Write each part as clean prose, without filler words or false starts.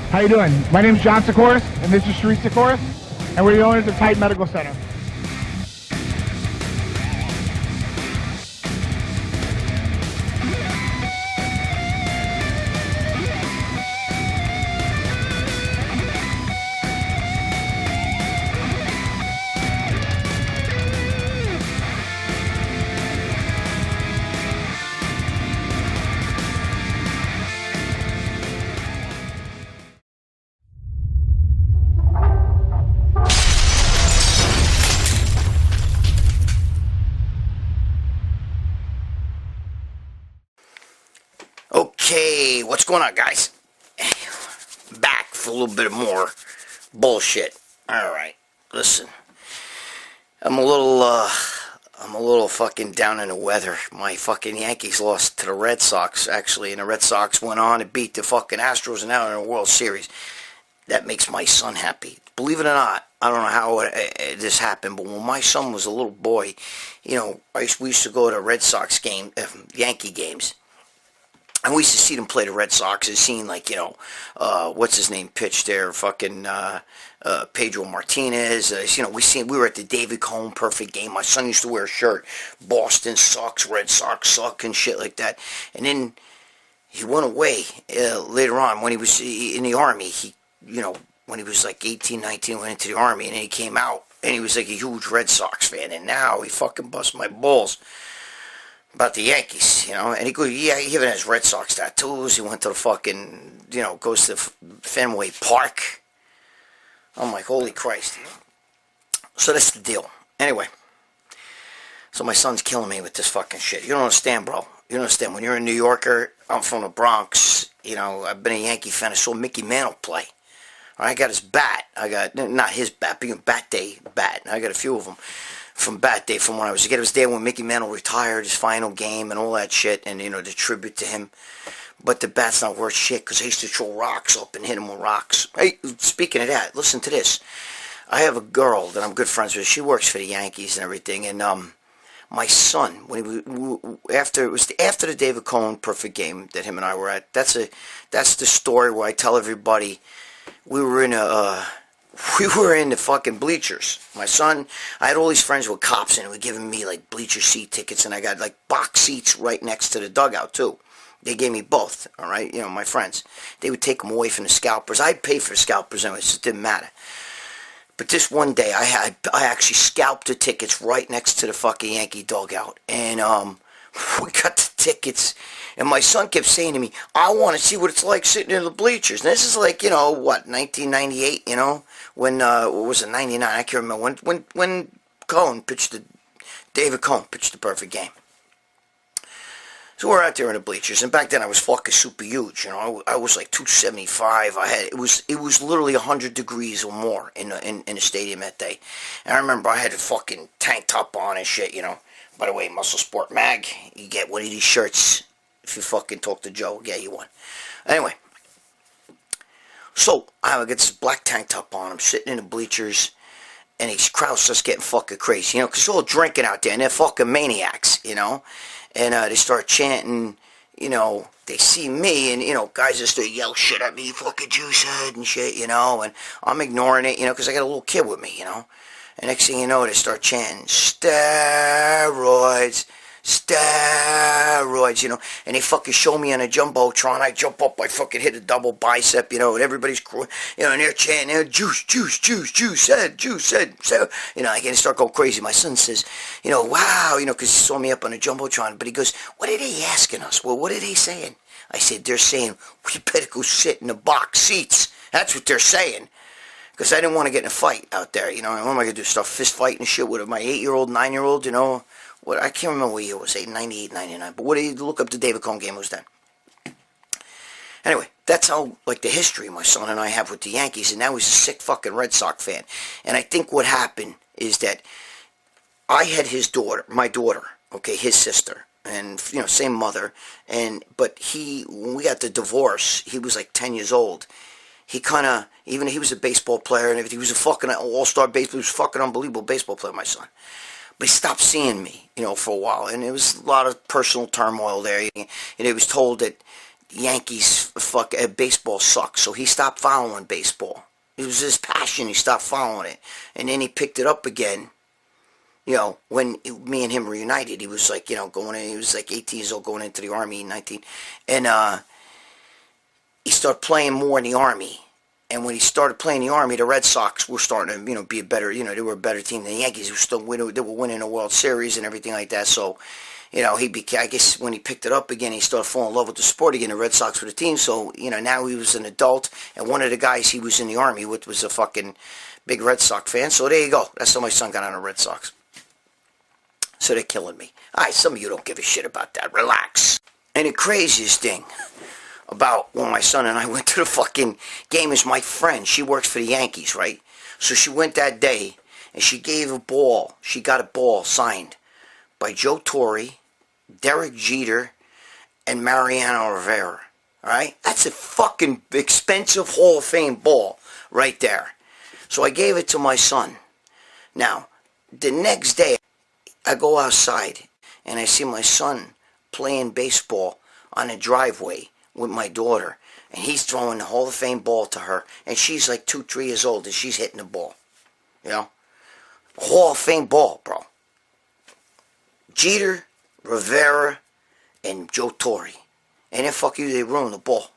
How you doing? My name is John Sikoris, and this is Sharif Sikoris, and we're the owners of Titan Medical Center. Okay, what's going on, guys? Back for a little bit more bullshit. Alright, listen. I'm a little fucking down in the weather. My fucking Yankees lost to the Red Sox, actually, and the Red Sox went on and beat the fucking Astros and now in the World Series. That makes my son happy. Believe it or not, I don't know how this happened, but when my son was a little boy, you know, we used to go to Red Sox Yankee games. And we used to see them play the Red Sox and seeing, like, you know, what's his name pitch there, fucking Pedro Martinez. You know, we were at the David Cohn perfect game. My son used to wear a shirt, Boston sucks, Red Sox suck, and shit like that. And then he went away later on when he was in the Army. He, you know, when he was like 18, 19, went into the Army, and then he came out, and he was like a huge Red Sox fan. And now he fucking busts my balls about the Yankees, you know, and he even has Red Sox tattoos. He went to the fucking, you know, goes to Fenway Park. I'm like, holy Christ. So that's the deal. Anyway, so my son's killing me with this fucking shit. You don't understand, bro. You don't understand. When you're a New Yorker, I'm from the Bronx, you know, I've been a Yankee fan. I saw Mickey Mantle play. I got his bat. I got, not his bat, but Bat Day bat. I got a few of them from Bat Day, from when I was a kid. It was there when Mickey Mantle retired, his final game and all that shit, and, you know, the tribute to him. But the bat's not worth shit, because I used to throw rocks up and hit him with rocks. Hey, speaking of that, listen to this. I have a girl that I'm good friends with. She works for the Yankees and everything, and my son, when he was, after the David Cohn perfect game that him and I were at, that's the story where I tell everybody we were in the fucking bleachers. My son, I had all these friends with cops, and they were giving me, like, bleacher seat tickets, and I got, like, box seats right next to the dugout, too. They gave me both, all right? You know, my friends. They would take them away from the scalpers. I'd pay for the scalpers anyway, so it didn't matter. But this one day, I actually scalped the tickets right next to the fucking Yankee dugout, and we got the tickets, and my son kept saying to me, I want to see what it's like sitting in the bleachers. And this is like, you know, what, 1998, you know? When, what was it, 99? I can't remember. When David Cohn pitched the perfect game. So we're out there in the bleachers, and back then I was fucking super huge, you know. I was like 275. It was literally 100 degrees or more in the stadium that day. And I remember I had a fucking tank top on and shit, you know. By the way, Muscle Sport Mag, you get one of these shirts. If you fucking talk to Joe, I'll get you one. Anyway. So, I get this black tank top on, I'm sitting in the bleachers, and these crowds just getting fucking crazy, you know, because they're all drinking out there, and they're fucking maniacs, you know, and they start chanting, you know, they see me, and, you know, guys just yell shit at me, fucking juice head and shit, you know, and I'm ignoring it, you know, because I got a little kid with me, you know, and next thing you know, they start chanting, steroids, you know, and they fucking show me on a jumbotron. I jump up, I fucking hit a double bicep, you know, and everybody's, you know, and they're chanting, juice head, you know, I can start going crazy. My son says, you know, wow, you know, because he saw me up on a jumbotron, but he goes, what are they asking us? Well, what are they saying? I said, they're saying, we better go sit in the box seats. That's what they're saying. Because I didn't want to get in a fight out there, you know, and what am I going to do, start fist fighting and shit with my 8-year-old, 9-year-old, you know. What, I can't remember what year it was, 98, 99, but what do you look up the David Cohn game, it was then. Anyway, that's how, like, the history my son and I have with the Yankees, and now he's a sick fucking Red Sox fan. And I think what happened is that I had my daughter, okay, his sister, and, you know, same mother, but when we got the divorce, he was like 10 years old. He kind of, even he was a baseball player and everything, he was a fucking all-star baseball, he was a fucking unbelievable baseball player, my son. But he stopped seeing me, you know, for a while. And there was a lot of personal turmoil there. And it was told that Yankees baseball sucks, so he stopped following baseball. It was his passion. He stopped following it, and then he picked it up again. When me and him were united, he was like, going in. He was like 18 years old, going into the army, 19, and he started playing more in the army. And when he started playing the army, the Red Sox were starting to, be a better, they were a better team than the Yankees. They were winning a World Series and everything like that. So, he became, I guess when he picked it up again, he started falling in love with the sport again. The Red Sox were the team. So, now he was an adult. And one of the guys he was in the army with was a fucking big Red Sox fan. So there you go. That's how my son got on the Red Sox. So they're killing me. All right, some of you don't give a shit about that. Relax. And the craziest thing about when my son and I went to the fucking game is my friend. She works for the Yankees, right? So she went that day, and she gave a ball. She got a ball signed by Joe Torre, Derek Jeter, and Mariano Rivera. All right? That's a fucking expensive Hall of Fame ball right there. So I gave it to my son. Now, the next day, I go outside, and I see my son playing baseball on a driveway with my daughter, and he's throwing the Hall of Fame ball to her, and she's like 2-3 years old, and she's hitting the ball. Hall of Fame ball, bro. Jeter, Rivera, and Joe Torre. And then fuck you, they ruined the ball.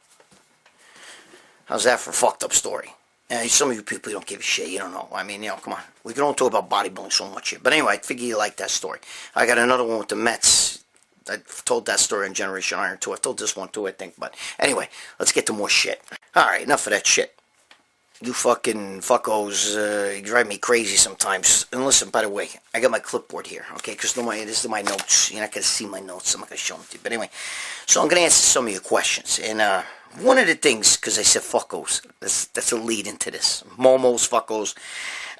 How's that for a fucked up story? And some of you people don't give a shit. You don't know. I mean, come on. We can only talk about bodybuilding so much here. But anyway, I figure you like that story. I got another one with the Mets. I've told that story on Generation Iron too. I've told this one too, I think. But anyway, let's get to more shit. Alright, enough of that shit. You fucking fuckos you drive me crazy sometimes. And listen, by the way, I got my clipboard here, okay? Because this is my notes. You're not going to see my notes. I'm not going to show them to you. But anyway, so I'm going to answer some of your questions. And one of the things, because I said fuckos, that's a lead into this. Momos, fuckos.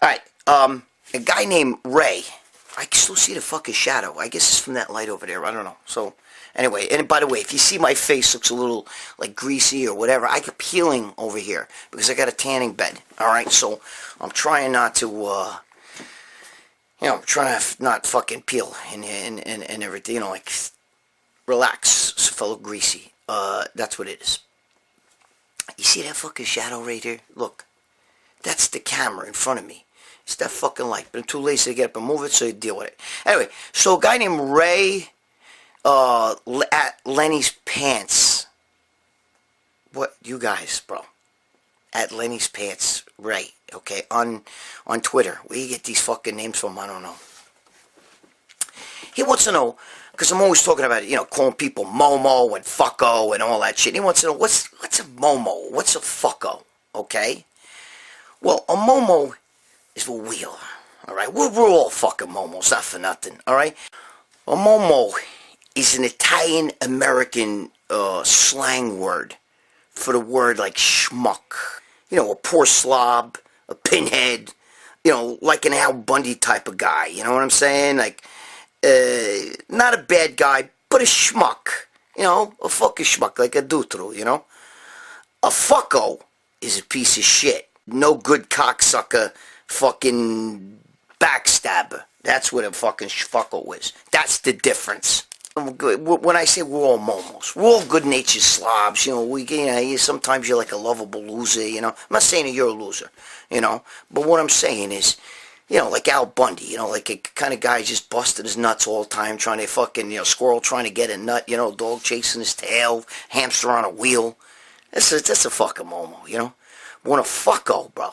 Alright, a guy named Ray. I can still see the fucking shadow. I guess it's from that light over there. I don't know. So, anyway, and by the way, if you see my face looks a little, like, greasy or whatever, I get peeling over here because I got a tanning bed. Alright, so I'm trying not to, I'm trying to not fucking peel and everything, like, relax. It's a fellow greasy. That's what it is. You see that fucking shadow right here? Look. That's the camera in front of me. It's that fucking light. But I'm too lazy to get up and move it, so you deal with it. Anyway, so a guy named Ray at Lenny's Pants. What? You guys, bro. At Lenny's Pants. Ray. Okay? On Twitter. Where you get these fucking names from, I don't know. He wants to know, because I'm always talking about, calling people Momo and fucko and all that shit. He wants to know, what's a Momo? What's a fucko? Okay? Well, a Momo is a wheel. Alright? We're all fucking Momos, not for nothing. Alright? A Momo is an Italian-American slang word for the word like schmuck. A poor slob, a pinhead, like an Al Bundy type of guy. You know what I'm saying? Like, not a bad guy, but a schmuck. A fucking schmuck, like a dutro, A fucko is a piece of shit. No good cocksucker, fucking backstabber. That's what a fucking fucko is. That's the difference. When I say we're all momos, we're all good-natured slobs. Sometimes you're like a lovable loser. I'm not saying that you're a loser. But what I'm saying is, like Al Bundy. Like a kind of guy just busting his nuts all the time, trying to fucking, squirrel trying to get a nut. Dog chasing his tail, hamster on a wheel. That's a fucking momo. When a fucko, bro,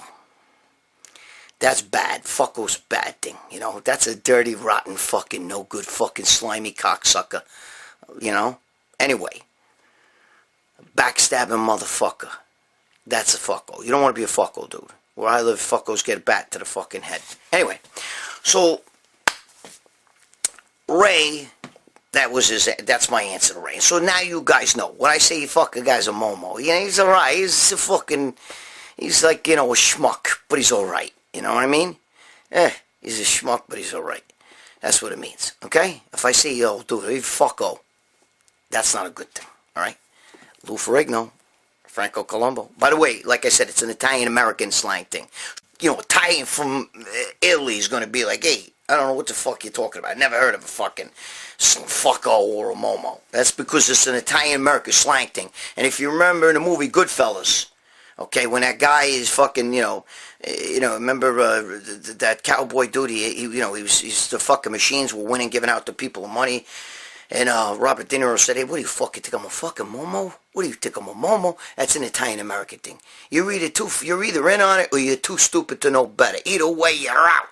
that's bad. Fucko's a bad thing, That's a dirty, rotten, fucking, no good, fucking, slimy cocksucker, Anyway, backstabbing motherfucker, that's a fucko. You don't want to be a fucko, dude. Where I live, fuckos get a bat to the fucking head. Anyway, so, Ray, that's my answer to Ray. So now you guys know. When I say fuck a guy's a momo, he's alright. He's a fucking... He's like, a schmuck, but he's alright. You know what I mean? He's a schmuck, but he's alright. That's what it means, okay? If I say, yo, dude, hey, fucko, that's not a good thing, alright? Lou Ferrigno, Franco Colombo. By the way, like I said, it's an Italian-American slang thing. Italian from Italy is going to be like, hey, I don't know what the fuck you're talking about. I never heard of a fucking fucko or a momo. That's because it's an Italian-American slang thing. And if you remember in the movie Goodfellas, okay, when that guy is fucking, remember that cowboy dude, he's the fucking machines were winning, giving out to people money. And Robert De Niro said, hey, what do you fucking think I'm a fucking momo? What do you think I'm a momo? That's an Italian-American thing. You're either in on it or you're too stupid to know better. Either way, you're out.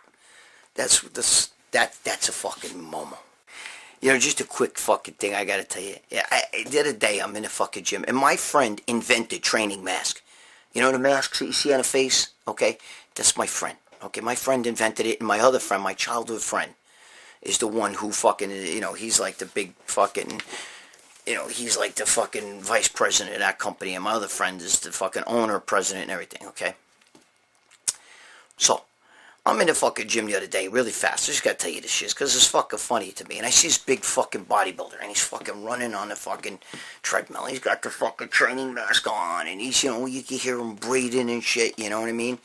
That's a fucking momo. Just a quick fucking thing I gotta tell you. Yeah, the other day I'm in a fucking gym, and my friend invented training mask. You know the masks that you see on the face? Okay, that's my friend. Okay, my friend invented it, and my other friend, my childhood friend, is the one who fucking, he's like the big fucking, he's like the fucking vice president of that company, and my other friend is the fucking owner, president, and everything, okay? So, I'm in the fucking gym the other day, really fast. I just gotta tell you this shit, because it's fucking funny to me. And I see this big fucking bodybuilder, and he's fucking running on the fucking treadmill. He's got the fucking training mask on, and he's, you can hear him breathing and shit, you know what I mean?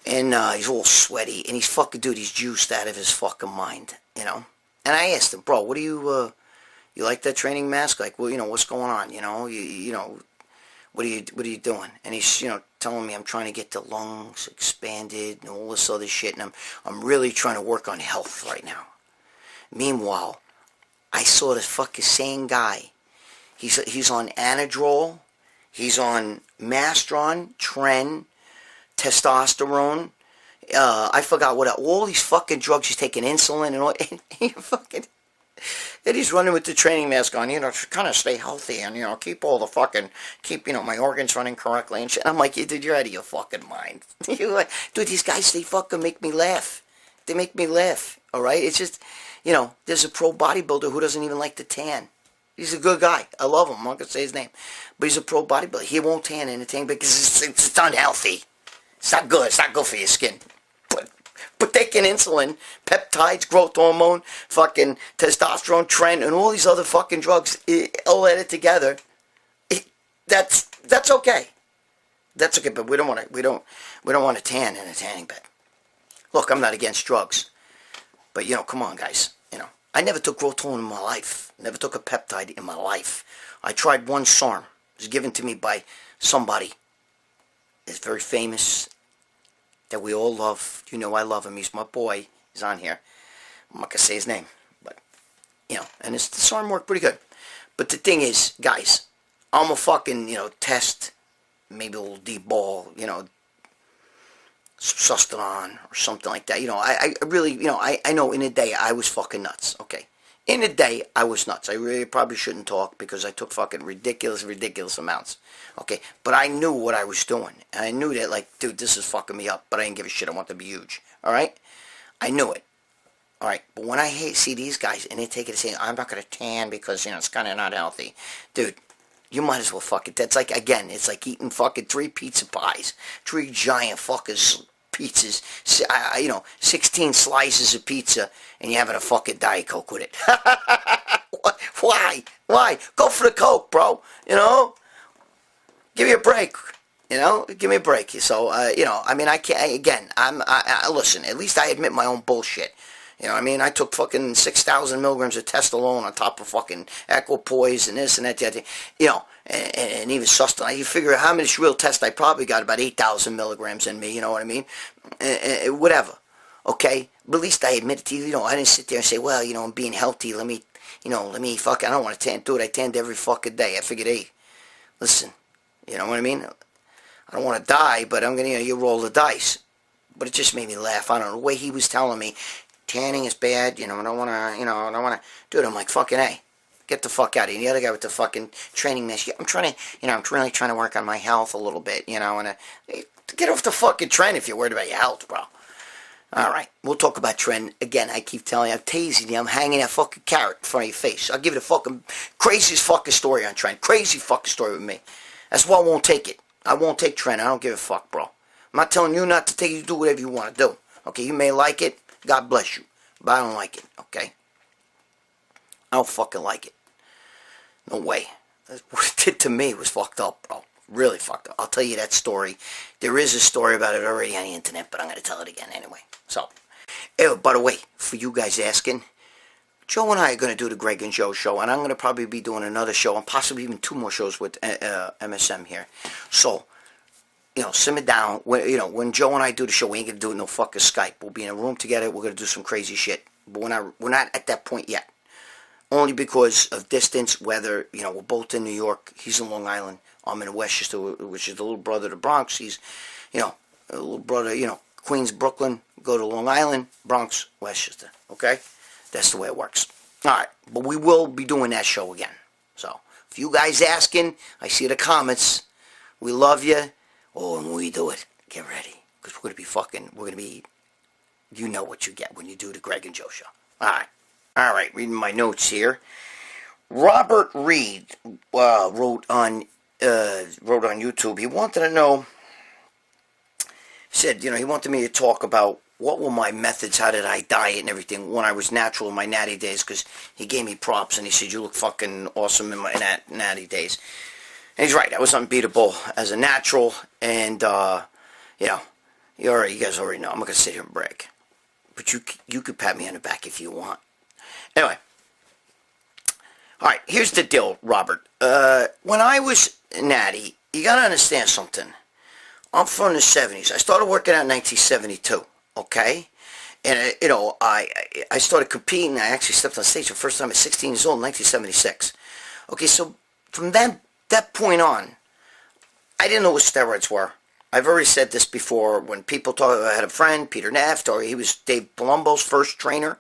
And he's all sweaty, and he's fucking, dude, he's juiced out of his fucking mind, And I asked him, bro, what do you like that training mask? Like, well, what's going on? What are you doing? And he's, telling me I'm trying to get the lungs expanded and all this other shit, and I'm really trying to work on health right now. Meanwhile, I saw this fucking same guy. He's on Anadrol, he's on Mastron, Tren, testosterone. I forgot what all these fucking drugs. He's taking insulin and all. And he's running with the training mask on, to kind of stay healthy and, keep my organs running correctly and shit. I'm like, dude, you're out of your fucking mind. Dude, these guys, they fucking make me laugh. They make me laugh, all right? It's just, there's a pro bodybuilder who doesn't even like to tan. He's a good guy. I love him. I'm not going to say his name. But he's a pro bodybuilder. He won't tan anything because it's unhealthy. It's not good. It's not good for your skin. But taking insulin, peptides, growth hormone, fucking testosterone, Tren, and all these other fucking drugs, all added together, that's okay. That's okay. But we don't want to tan in a tanning bed. Look, I'm not against drugs, but come on, guys. I never took growth hormone in my life. Never took a peptide in my life. I tried one SARM. It was given to me by somebody. It's very famous. That we all love. I love him. He's my boy. He's on here. I'm not going to say his name. But, and the SARM worked pretty good. But the thing is, guys, I'm a fucking, test, maybe a little deep ball, Sustanon or something like that. I really, I know in a day I was fucking nuts. Okay. In a day, I was nuts. I really probably shouldn't talk because I took fucking ridiculous amounts. Okay, but I knew what I was doing. And I knew that, like, dude, this is fucking me up, but I didn't give a shit. I want to be huge. All right? I knew it. All right, but when I see these guys and they take it and say, I'm not going to tan because, it's kind of not healthy. Dude, you might as well fuck it. That's like, again, it's like eating fucking 3 pizza pies. 3 giant fuckers pizzas, 16 slices of pizza, and you're having a fucking Diet Coke with it. Why? Go for the Coke, bro. Give me a break. Give me a break. So, I can't, again, listen, at least I admit my own bullshit. I took fucking 6,000 milligrams of Testalone on top of fucking Equipoise and this and that, and even Sustanon. You figure out how many real tests I probably got about 8,000 milligrams in me, you know what I mean? Whatever, okay? But at least I admit it to you, I didn't sit there and say, well, I'm being healthy, let me fucking, I don't want to tan, dude, I tanned every fucking day. I figured, hey, listen, you know what I mean? I don't want to die, but I'm going to, you roll the dice. But it just made me laugh. I don't know, the way he was telling me, tanning is bad, I don't want to, I don't want to, dude, I'm like, fucking hey, get the fuck out of here. And the other guy with the fucking training mask, I'm trying to, I'm really trying to work on my health a little bit, and get off the fucking trend if you're worried about your health, bro. Alright, we'll talk about trend. Again, I keep telling you, I'm tasing you, I'm hanging that fucking carrot in front of your face. I'll give you the fucking craziest fucking story on trend. Crazy fucking story with me. That's why I won't take it. I won't take trend. I don't give a fuck, bro. I'm not telling you not to take it. You do whatever you want to do. Okay, you may like it. God bless you. But I don't like it, okay? I don't fucking like it. No way. What it did to me was fucked up, bro. Really fucked up. I'll tell you that story. There is a story about it already on the internet, but I'm going to tell it again anyway. So, Oh, by the way, for you guys asking, Joe and I are going to do the Gregg and Joe show, and I'm going to probably be doing another show, and possibly even 2 more shows with MSM here. So, simmer down. When Joe and I do the show, we ain't going to do it no fucking Skype. We'll be in a room together. We're going to do some crazy shit. But we're not at that point yet. Only because of distance, weather. We're both in New York. He's in Long Island. I'm in Westchester, which is the little brother of the Bronx. He's, a little brother, Queens, Brooklyn, go to Long Island, Bronx, Westchester. Okay? That's the way it works. All right. But we will be doing that show again. So, if you guys asking, I see the comments. We love you. Oh, and when we do it, get ready. Because we're going to be, you know what you get when you do the Gregg and Joe show. All right. All right, reading my notes here. Robert Reed wrote on YouTube. He wanted to know, said, he wanted me to talk about what were my methods, how did I diet and everything when I was natural in my Natty days, because he gave me props and he said, you look fucking awesome in my Natty days. And he's right, I was unbeatable as a natural, and, you guys already know, I'm not going to sit here and brag. But you could pat me on the back if you want. Anyway, all right, here's the deal, Robert. When I was natty, you got to understand something. I'm from the 70s. I started working out in 1972, okay? And, I started competing. I actually stepped on stage for the first time at 16 years old in 1976. Okay, so from that point on, I didn't know what steroids were. I've already said this before. When people talk, I had a friend, Peter Neff, or he was Dave Palumbo's first trainer.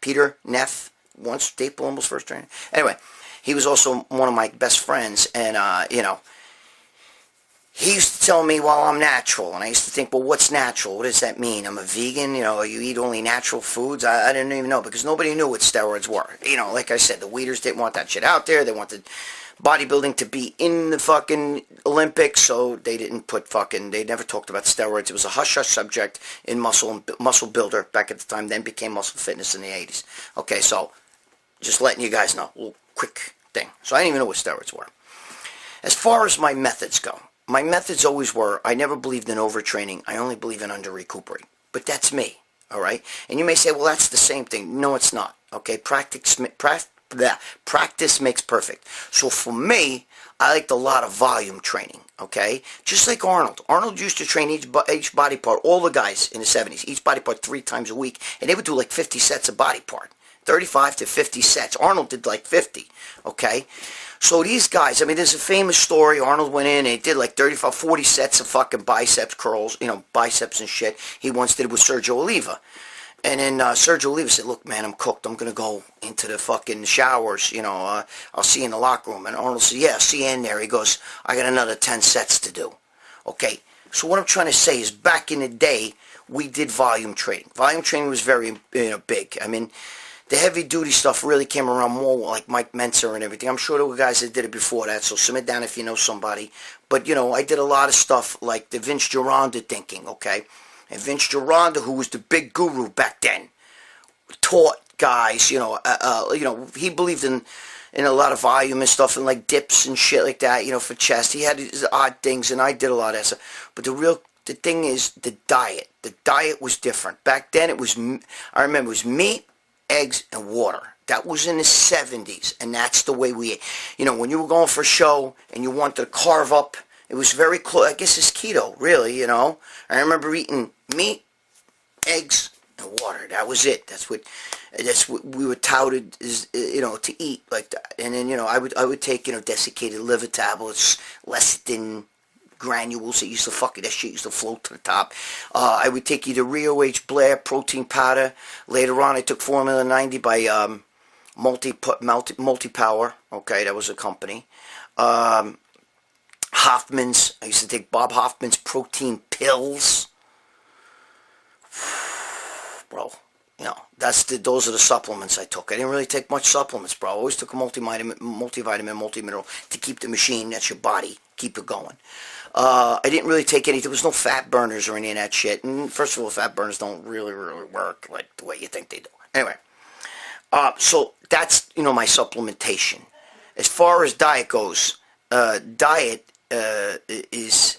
Peter Neff, once Dave Palumbo's first trainer. Anyway, he was also one of my best friends, and, he used to tell me, well, I'm natural, and I used to think, well, what's natural? What does that mean? I'm a vegan, you eat only natural foods? I didn't even know, because nobody knew what steroids were. Like I said, the weeders didn't want that shit out there. They wanted bodybuilding to be in the fucking Olympics, so they didn't they never talked about steroids. It was a hush-hush subject in Muscle Builder back at the time, then became Muscle Fitness in the 80s. Okay, so just letting you guys know, a little quick thing. So I didn't even know what steroids were. As far as my methods go, my methods always were, I never believed in overtraining. I only believe in under-recuperating. But that's me, all right? And you may say, well, that's the same thing. No, it's not, okay? Practice makes perfect. So for me, I liked a lot of volume training, okay? Just like Arnold. Arnold used to train each body part, all the guys in the 70s, each body part 3 times a week, and they would do like 50 sets of body part. 35 to 50 sets. Arnold did like 50, okay? So these guys, there's a famous story. Arnold went in and he did like 35, 40 sets of fucking biceps curls, biceps and shit. He once did it with Sergio Oliva. And then Sergio Oliva said, look, man, I'm cooked. I'm going to go into the fucking showers. I'll see you in the locker room. And Arnold said, yeah, I'll see you in there. He goes, I got another 10 sets to do. Okay, so what I'm trying to say is back in the day, we did volume training. Volume training was very big. The heavy-duty stuff really came around more like Mike Mentzer and everything. I'm sure there were guys that did it before that, so submit down if you know somebody. But, I did a lot of stuff like the Vince Gironda thinking, okay? And Vince Gironda, who was the big guru back then, taught guys, he believed in a lot of volume and stuff and like dips and shit like that, for chest. He had his odd things, and I did a lot of that stuff. But the thing is the diet. The diet was different. Back then, I remember it was meat, eggs, and water. That was in the 70s, and that's the way we ate. When you were going for a show and you wanted to carve up, it was very close. I guess it's keto, really, I remember eating meat, eggs, and water. That was it. That's what we were touted as, to eat like that. And then, I would take, desiccated liver tablets, lecithin granules that shit used to float to the top. I would take either Rio H. Blair protein powder. Later on, I took Formula 90 by Multi-Power. Okay, that was a company. Hoffman's. I used to take Bob Hoffman's protein pills. Bro, those are the supplements I took. I didn't really take much supplements, bro. I always took a multivitamin, multimineral to keep the machine, that's your body, keep it going. I didn't really take any, there was no fat burners or any of that shit. And first of all, fat burners don't really work like the way you think they do. Anyway, so that's, my supplementation. As far as diet goes, diet is,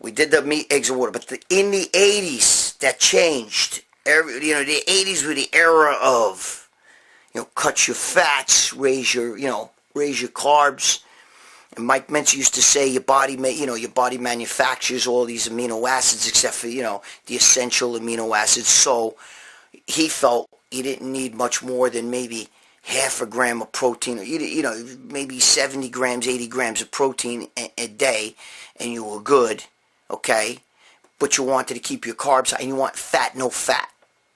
we did the meat, eggs, and water. But in the 80s, that changed. The 80s were the era of, cut your fats, raise your carbs. And Mike Mentz used to say your body manufactures all these amino acids except for, the essential amino acids. So he felt you didn't need much more than maybe half a gram of protein, or maybe 70 grams, 80 grams of protein a day, and you were good, okay? But you wanted to keep your carbs high, and you want fat, no fat.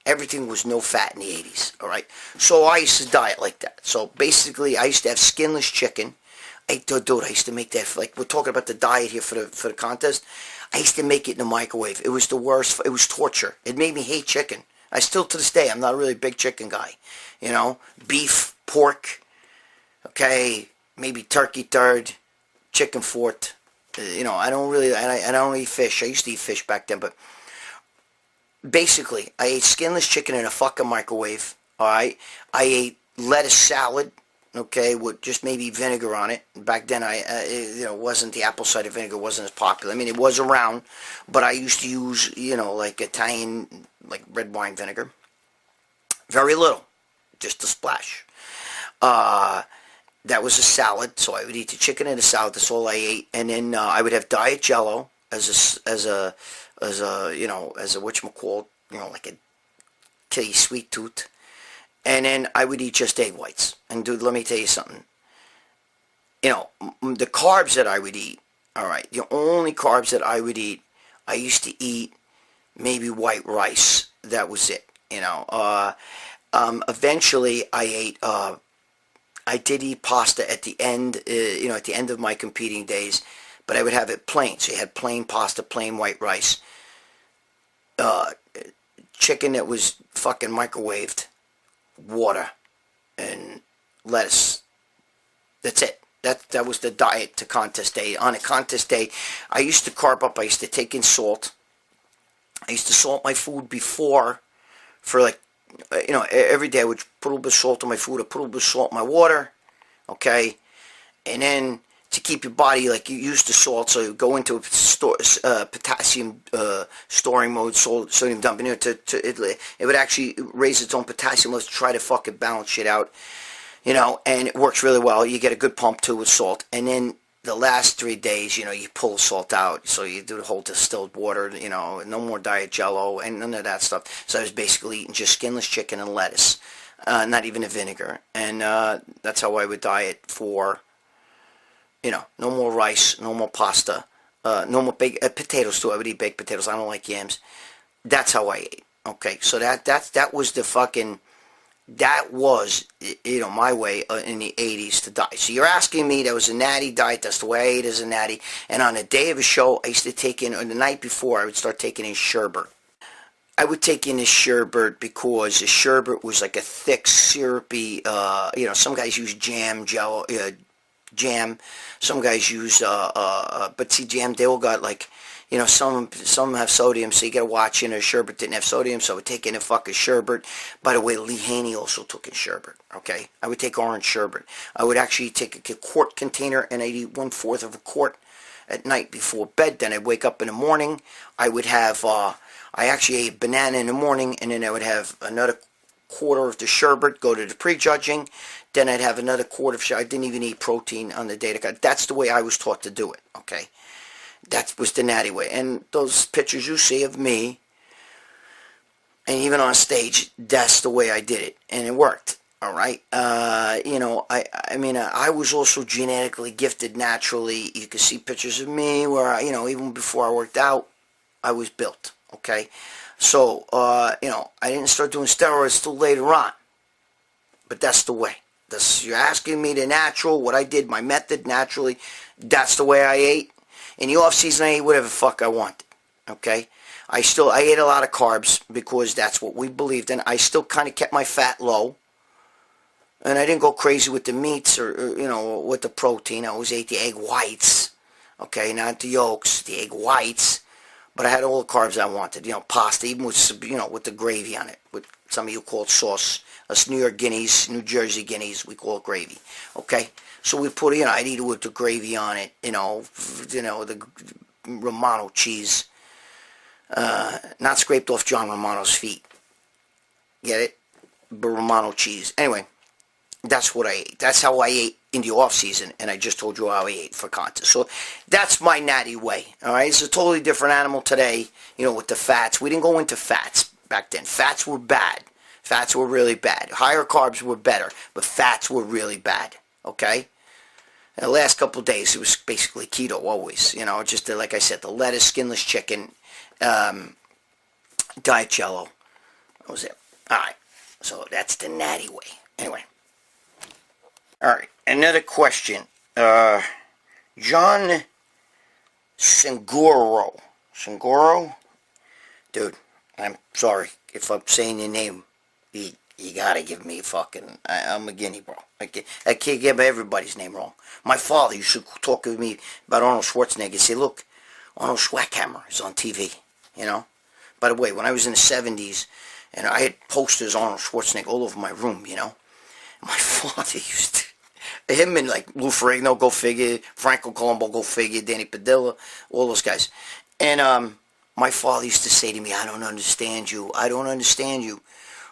Everything was no fat in the 80s, all right? So I used to diet like that. So basically, I used to have skinless chicken. Dude, I used to make that, like, we're talking about the diet here for the contest. I used to make it in the microwave. It was the worst. It was torture. It made me hate chicken. I still, to this day, I'm not really a big chicken guy. Beef, pork, okay, maybe turkey third, chicken fourth. I don't eat fish. I used to eat fish back then, but basically, I ate skinless chicken in a fucking microwave, all right? I ate lettuce salad, okay, with just maybe vinegar on it. Back then, wasn't the apple cider vinegar wasn't as popular. I mean, it was around, but I used to use, like Italian, like red wine vinegar. Very little, just a splash. That was a salad, so I would eat the chicken and the salad. That's all I ate, and then I would have diet Jello as a whatchamacallit, like a kill you sweet tooth. And then I would eat just egg whites. And dude, let me tell you something. The carbs that I would eat, all right, the only carbs that I would eat, I used to eat maybe white rice. That was it, Eventually, I did eat pasta at the end, at the end of my competing days, but I would have it plain. So you had plain pasta, plain white rice, chicken that was fucking microwaved, water, and lettuce. That's it. That was the diet to contest day. On a contest day, I used to carb up. I used to take in salt. I used to salt my food before, for like, every day I would put a little bit of salt on my food. I put a little bit of salt in my water, okay? And then to keep your body, like, you used to salt, so you go into potassium storing mode, sodium dumping, it would actually raise its own potassium. Let's try to fucking balance shit out, and it works really well. You get a good pump, too, with salt. And then the last 3 days, you pull the salt out, so you do the whole distilled water, no more diet Jello and none of that stuff. So I was basically eating just skinless chicken and lettuce, not even a vinegar. And that's how I would diet for, no more rice, no more pasta, no more baked potatoes too. I would eat baked potatoes. I don't like yams. That's how I ate. Okay, so that was the fucking... That was, my way in the 80s to diet. So you're asking me, that was a Natty diet. That's the way I ate as a Natty. And on the day of a show, I used to take in, or the night before, I would start taking in sherbet. I would take in this sherbet because the sherbet was like a thick, syrupy, some guys use jam. Some guys use, but see, jam, they all got like, some have sodium, so you gotta watch, sherbet didn't have sodium, so I would take in a fucking sherbet. By the way, Lee Haney also took in sherbet, okay? I would take orange sherbet. I would actually take a quart container, and I'd eat 1/4 of a quart at night before bed. Then I'd wake up in the morning. I would have, I actually ate a banana in the morning, and then I would have another quarter of the sherbet, go to the prejudging. Then I'd have another quart of sherbet. I didn't even eat protein on the day. That's the way I was taught to do it, okay? That was the Natty way. And those pictures you see of me, and even on stage, that's the way I did it. And it worked, all right? I was also genetically gifted naturally. You can see pictures of me where, even before I worked out, I was built, okay? So, I didn't start doing steroids till later on. But that's the way. You're asking me the natural, what I did, my method naturally, that's the way I ate. In the off-season, I ate whatever the fuck I wanted, okay? I ate a lot of carbs because that's what we believed in. I still kind of kept my fat low. And I didn't go crazy with the meats or with the protein. I always ate the egg whites, okay? Not the yolks, the egg whites. But I had all the carbs I wanted, pasta, even with, with the gravy on it. What some of you call it sauce. Us New York Guineas, New Jersey Guineas, we call it gravy, okay? So we put, I'd eat it with the gravy on it, the Romano cheese. Not scraped off John Romano's feet. Get it? But Romano cheese. Anyway, that's what I ate. That's how I ate in the off season, and I just told you how I ate for contest. So that's my natty way. All right, it's a totally different animal today. You know, with the fats. We didn't go into fats back then. Fats were bad. Fats were really bad. Higher carbs were better, but fats were really bad. Okay. And the last couple of days, it was basically keto always. You know, just like I said, the lettuce, skinless chicken, diet jello. That was it. All right. So that's the natty way. Anyway. All right. Another question. John Singoro. Singoro? Dude, I'm sorry if I'm saying your name. You gotta give me a fucking... I'm a guinea, bro. I can't get everybody's name wrong. My father used to talk with me about Arnold Schwarzenegger. He'd say, look, Arnold Schwarzenegger is on TV, you know? By the way, when I was in the 70s, and I had posters of Arnold Schwarzenegger all over my room, you know? My father used to... Him and, like, Lou Ferrigno, go figure. Franco Colombo, go figure. Danny Padilla, all those guys. And my father used to say to me, I don't understand you. I don't understand you.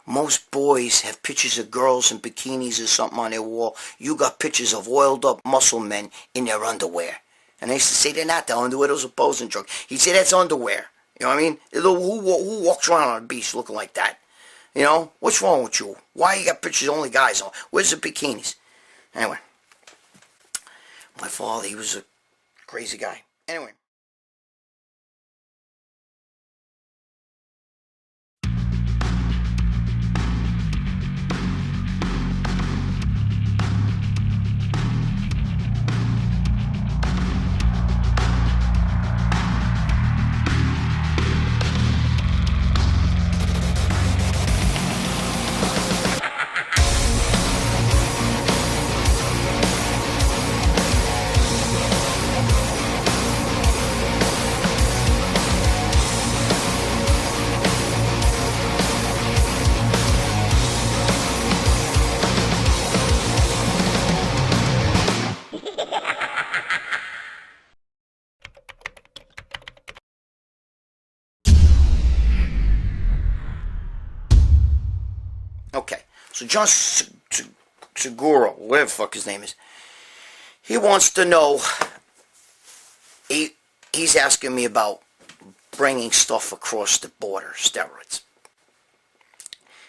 Most boys have pictures of girls in bikinis or something on their wall. You got pictures of oiled up muscle men in their underwear. And I used to say, they're not the underwear, those are posing drug. He'd say, that's underwear. You know what I mean? Who walks around on a beach looking like that? You know? What's wrong with you? Why you got pictures of only guys on? Where's the bikinis? Anyway. My father, he was a crazy guy. Anyway. Okay, so John Seguro, whatever the fuck his name is, he wants to know, he's asking me about bringing stuff across the border, steroids.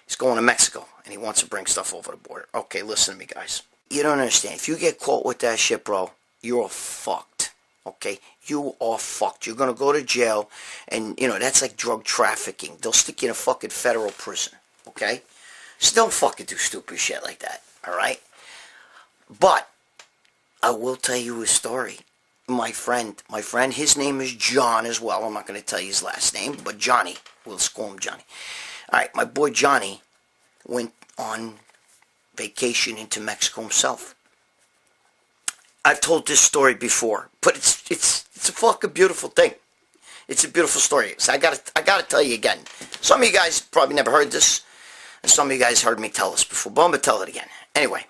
He's going to Mexico, and he wants to bring stuff over the border. Okay, listen to me, guys. You don't understand. If you get caught with that shit, bro, you're fucked. Okay? You are fucked. You're going to go to jail, and, you know, that's like drug trafficking. They'll stick you in a fucking federal prison. Okay? So don't fucking do stupid shit like that, alright? But, I will tell you a story. My friend, his name is John as well. I'm not going to tell you his last name, but Johnny. We'll call him Johnny. Alright, my boy Johnny went on vacation into Mexico himself. I've told this story before, but it's a fucking beautiful thing. It's a beautiful story. So I gotta tell you again. Some of you guys probably never heard this. And some of you guys heard me tell this before, but I'm going to tell it again. Anyway,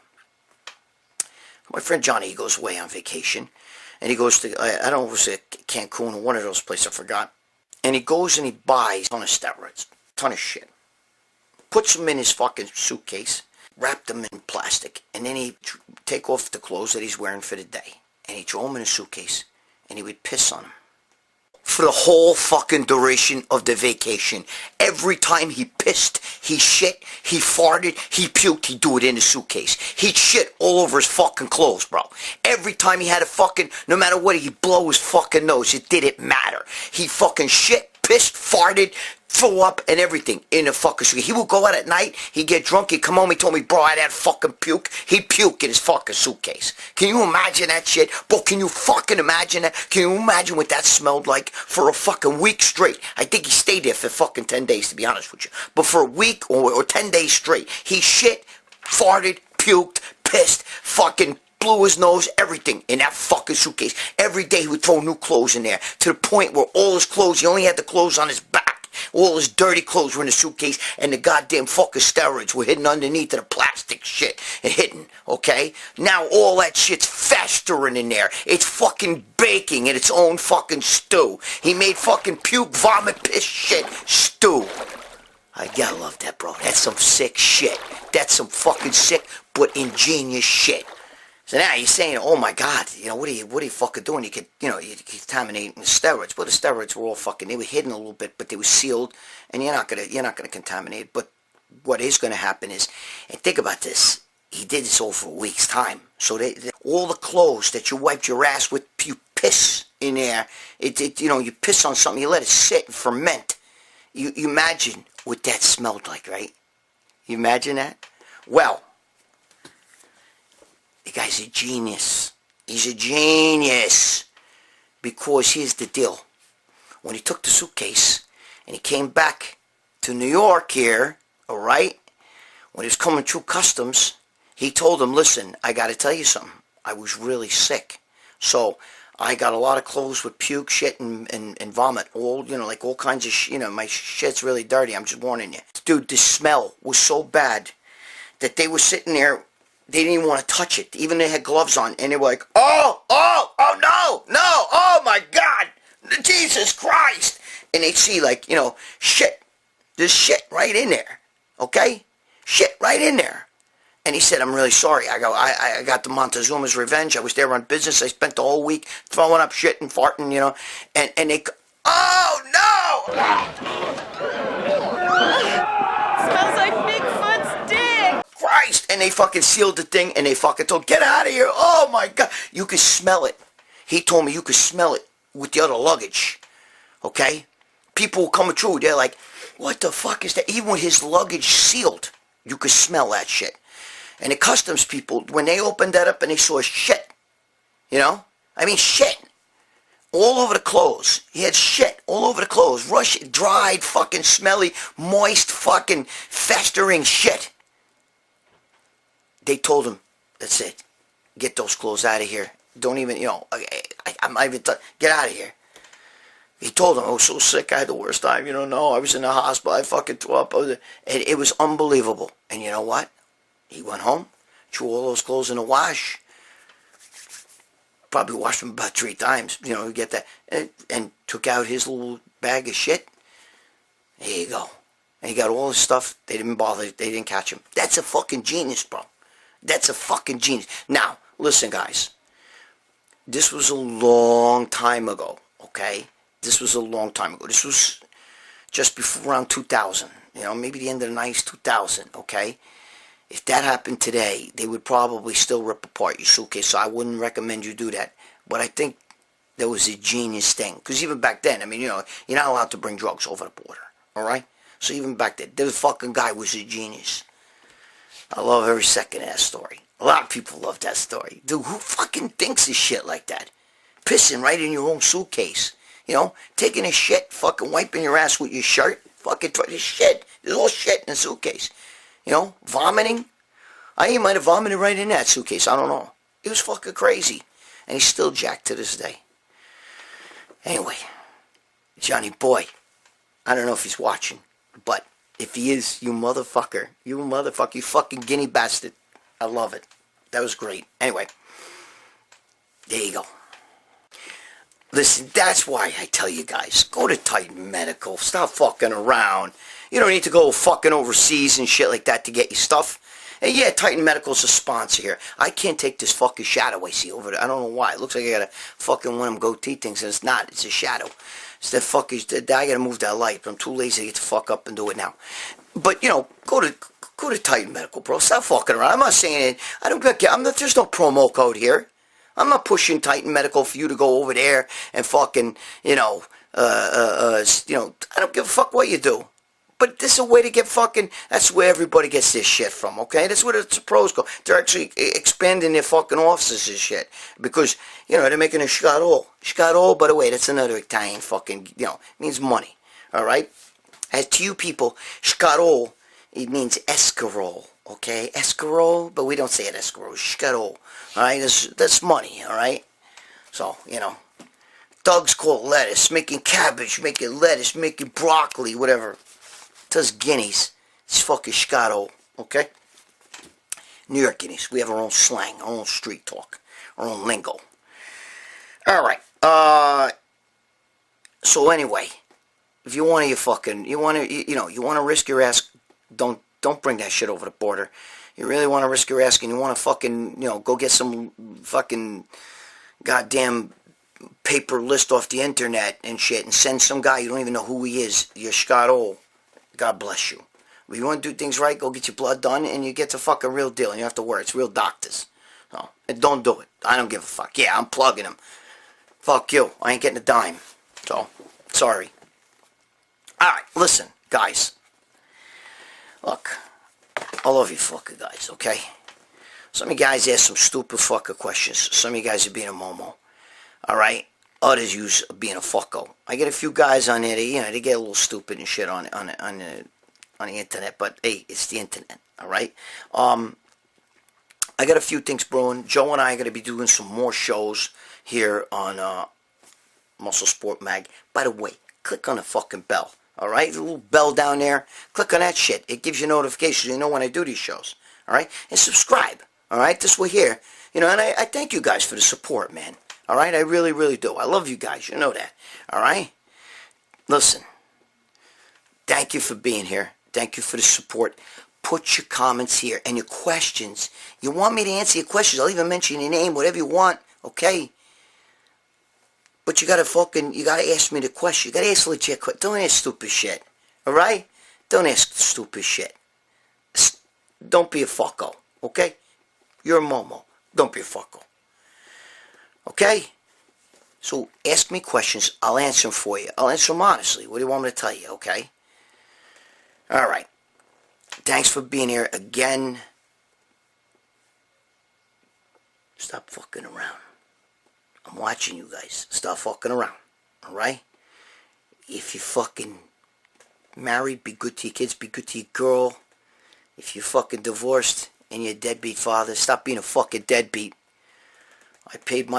my friend Johnny, he goes away on vacation, and he goes to, I don't know if it was Cancun or one of those places, I forgot. And he goes and he buys a ton of steroids, a ton of shit. Puts them in his fucking suitcase, wrapped them in plastic, and then he take off the clothes that he's wearing for the day. And he throw them in a suitcase, and he would piss on them. For the whole fucking duration of the vacation. Every time he pissed, he shit, he farted, he puked, he'd do it in his suitcase. He'd shit all over his fucking clothes, bro. Every time he had a fucking, no matter what, he'd blow his fucking nose. It didn't matter. He fucking shit, pissed, farted, threw up, and everything in the fucking suitcase. He would go out at night, he'd get drunk, he'd come home, he told me, bro, I had that fucking puke. He'd puke in his fucking suitcase. Can you imagine that shit? Bro, can you fucking imagine that? Can you imagine what that smelled like for a fucking week straight? I think he stayed there for fucking 10 days, to be honest with you. But for a week or 10 days straight, he shit, farted, puked, pissed, fucking blew his nose, everything in that fucking suitcase. Every day he would throw new clothes in there, to the point where all his clothes, he only had the clothes on his back. All his dirty clothes were in the suitcase, and the goddamn fucking steroids were hidden underneath of the plastic shit and hidden, okay? okay? Now all that shit's festering in there. It's fucking baking in its own fucking stew. He made fucking puke, vomit, piss shit stew. I gotta love that, bro. That's some sick shit. That's some fucking sick but ingenious shit. So now you're saying, oh my God, what are you fucking doing? You could, you're contaminating the steroids. But the steroids were all fucking, they were hidden a little bit, but they were sealed, and you're not gonna contaminate. But what is gonna happen is, and think about this, he did this over a week's time. So all the clothes that you wiped your ass with, you piss in there. You piss on something, you let it sit and ferment. You imagine what that smelled like, right? You imagine that? Well, the guy's a genius. He's a genius. Because here's the deal. When he took the suitcase and he came back to New York here, all right, when he was coming through customs, he told him, listen, I got to tell you something. I was really sick. So I got a lot of clothes with puke, shit, and vomit. All, like all kinds of shit. My shit's really dirty. I'm just warning you. Dude, the smell was so bad that they were sitting there. They didn't even want to touch it. Even they had gloves on. And they were like, oh, no, oh, my God. Jesus Christ. And they'd see, like, shit. There's shit right in there. Okay? Shit right in there. And he said, I'm really sorry. I got the Montezuma's revenge. I was there on business. I spent the whole week throwing up shit and farting, And they, oh, no! Smells like Bigfoot's dick! Christ! And they fucking sealed the thing, and they fucking told, get out of here! Oh my God! You could smell it. He told me you could smell it with the other luggage. Okay? People coming through, they're like, what the fuck is that? Even with his luggage sealed, you could smell that shit. And the customs people, when they opened that up and they saw shit, shit. All over the clothes. He had shit all over the clothes. Dried, fucking smelly, moist, fucking festering shit. They told him, that's it. Get those clothes out of here. Don't even, I'm not even, get out of here. He told him, I was so sick, I had the worst time, no, I was in the hospital, I fucking threw up. It was unbelievable. And you know what? He went home, threw all those clothes in the wash. Probably washed them about 3 times, get that. And took out his little bag of shit. There you go. And he got all his stuff. They didn't bother. They didn't catch him. That's a fucking genius, bro. That's a fucking genius. Now, listen, guys. This was a long time ago, okay? This was a long time ago. This was just before around 2000. Maybe the end of the 90s, 2000, okay? If that happened today, they would probably still rip apart your suitcase, so I wouldn't recommend you do that. But I think that was a genius thing. Because even back then, you're not allowed to bring drugs over the border, all right? So even back then, this fucking guy was a genius. I love every second of that story. A lot of people love that story. Dude, who fucking thinks of shit like that? Pissing right in your own suitcase. Taking a shit, fucking wiping your ass with your shirt. Fucking shit. There's all shit in the suitcase. Vomiting. He might have vomited right in that suitcase. I don't know. It was fucking crazy. And he's still jacked to this day. Anyway, Johnny boy, I don't know if he's watching, but if he is, you motherfucker, you fucking guinea bastard. I love it. That was great. Anyway, there you go. Listen, that's why I tell you guys, go to Titan Medical. Stop fucking around. You don't need to go fucking overseas and shit like that to get your stuff. And yeah, Titan Medical's a sponsor here. I can't take this fucking shadow I see over there. I don't know why. It looks like I got a fucking one of them goatee things, and it's not. It's a shadow. It's that fucking, I gotta move that light, but I'm too lazy to get the fuck up and do it now. But, go to Titan Medical, bro. Stop fucking around. I'm not saying it. There's no promo code here. I'm not pushing Titan Medical for you to go over there and fucking, I don't give a fuck what you do. But this is a way to get fucking, that's where everybody gets this shit from, okay? That's where the pros go. They're actually expanding their fucking offices and shit. Because, they're making a scarol. Scarol, by the way, that's another Italian fucking, means money, all right? As to you people, scarol, it means escarole, okay? Escarole, but we don't say it escarole, scarol, all right? That's money, all right? So, Doug's called lettuce, making cabbage, making lettuce, making broccoli, whatever. Does guineas. It's fucking scarol, okay? New Yorkies. We have our own slang, our own street talk, our own lingo. All right. So anyway, if you want to, you want to risk your ass, don't bring that shit over the border. You really want to risk your ass, and you want to fucking, go get some fucking goddamn paper list off the internet and shit, and send some guy you don't even know who he is. You're Scott. God bless you. If you want to do things right, go get your blood done, and you get the fucking real deal. And you don't have to worry. It's real doctors. So, and don't do it. I don't give a fuck. Yeah, I'm plugging them. Fuck you. I ain't getting a dime. So, sorry. Alright, listen, guys. Look, I love you fucker guys, okay? Some of you guys ask some stupid fucker questions. Some of you guys are being a momo. Alright? Others use being a fucko. I get a few guys on there, they get a little stupid and shit on the internet, but hey, it's the internet, alright? I got a few things brewing. Joe and I are going to be doing some more shows here on Muscle Sport Mag. By the way, click on the fucking bell. Alright? The little bell down there. Click on that shit. It gives you notifications. You know when I do these shows. Alright? And subscribe. Alright? This way here. And I thank you guys for the support, man. Alright? I really, really do. I love you guys. You know that. Alright? Listen. Thank you for being here. Thank you for the support. Put your comments here and your questions. You want me to answer your questions? I'll even mention your name, whatever you want. Okay? But you gotta ask me the question. You gotta ask legit questions. Don't ask stupid shit. Alright? Don't ask stupid shit. Don't be a fucko. Okay? You're a momo. Don't be a fucko. Okay? So, ask me questions. I'll answer them for you. I'll answer them honestly. What do you want me to tell you? Okay? Alright. Thanks for being here again. Stop fucking around. I'm watching you guys. Stop fucking around. Alright? If you're fucking married, be good to your kids, be good to your girl. If you're fucking divorced and you're a deadbeat father, stop being a fucking deadbeat. I paid for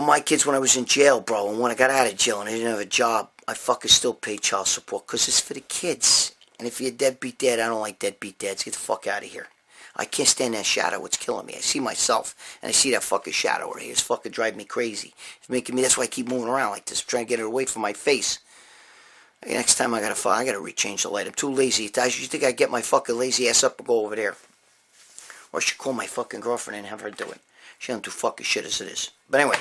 my kids when I was in jail, bro. And when I got out of jail and I didn't have a job, I fucking still paid child support because it's for the kids. And if you're a deadbeat dad, I don't like deadbeat dads. Get the fuck out of here. I can't stand that shadow. It's killing me. I see myself, and I see that fucking shadow right here. It's fucking driving me crazy. It's making me, that's why I keep moving around like this, trying to get it away from my face. Next time I gotta rechange the light. I'm too lazy. You think I get my fucking lazy ass up and go over there? Or I should call my fucking girlfriend and have her do it. She don't do fucking shit as it is. But anyway,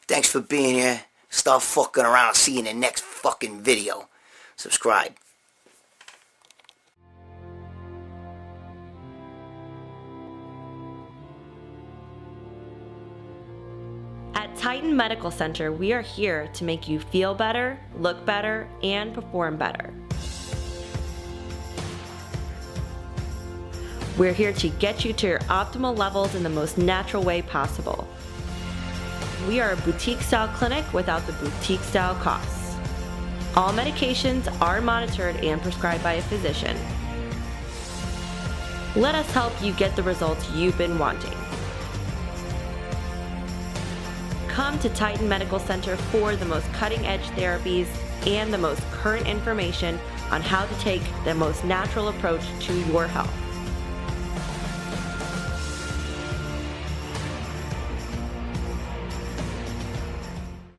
thanks for being here. Stop fucking around. I'll see you in the next fucking video. Subscribe. At Titan Medical Center, we are here to make you feel better, look better, and perform better. We're here to get you to your optimal levels in the most natural way possible. We are a boutique-style clinic without the boutique-style costs. All medications are monitored and prescribed by a physician. Let us help you get the results you've been wanting. Come to Titan Medical Center for the most cutting-edge therapies and the most current information on how to take the most natural approach to your health.